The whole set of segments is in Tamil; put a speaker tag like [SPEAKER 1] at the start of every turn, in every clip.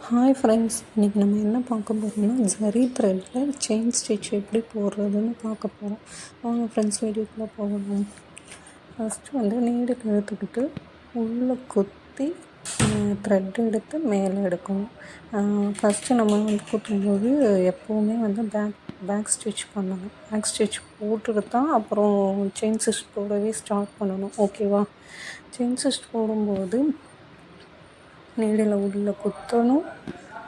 [SPEAKER 1] ஹாய் ஃப்ரெண்ட்ஸ், இன்றைக்கி நம்ம என்ன பார்க்க போகிறோம்னா ஜரி த்ரெட்டில் செயின் ஸ்டிச் எப்படி போடுறதுன்னு பார்க்க போகிறோம். வாங்க ஃப்ரெண்ட்ஸ், வீடியோக்குள்ளே போகணும். ஃபஸ்ட்டு வந்து நீடுக்கு எடுத்துக்கிட்டு உள்ளே குத்தி த்ரெட் எடுத்து மேலே எடுக்கணும். ஃபஸ்ட்டு நம்ம வந்து குத்தும்போது எப்போவுமே வந்து பேக் ஸ்டிச் பண்ணணும். பேக் ஸ்டிச் போட்டுட்டு தான் அப்புறம் செயின் ஸ்டிச் போடவே ஸ்டார்ட் பண்ணணும். ஓகேவா? செயின் ஸ்டிச் போடும்போது நீடில் உள்ளே குத்தணும்,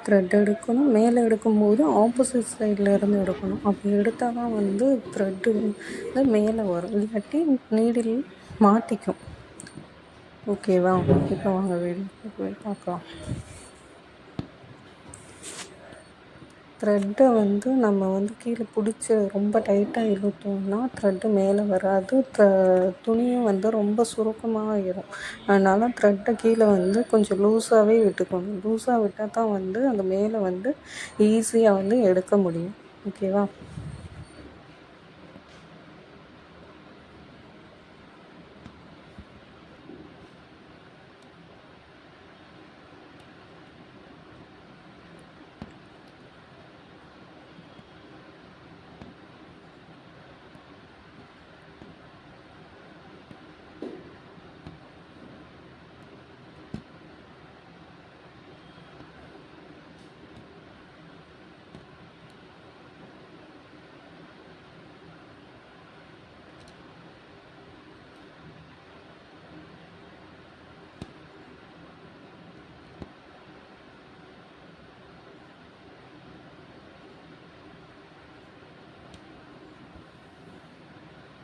[SPEAKER 1] த்ரெட் எடுக்கணும். மேலே எடுக்கும்போது ஆப்போசிட் சைடில் இருந்து எடுக்கணும். அப்படி எடுத்தால் தான் வந்து த்ரெட்டு வந்து மேலே வரும், இல்லாட்டி நீடில் மாட்டிக்கும். ஓகேவா? இப்போ வாங்க வீடியோ போய் பார்க்கலாம். த்ரெட்டை வந்து நம்ம வந்து கீழே பிடிச்சி ரொம்ப டைட்டாக இழுத்தோம்னா த்ரெட்டு மேலே வராது. துணியும் வந்து ரொம்ப சுருக்கமாக ஆகிரும். அதனால் த்ரெட்டை கீழே வந்து கொஞ்சம் லூஸாகவே விட்டுக்கணும். லூஸாக விட்டால் தான் வந்து அந்த மேலே வந்து ஈஸியாக வந்து எடுக்க முடியும். ஓகேவா?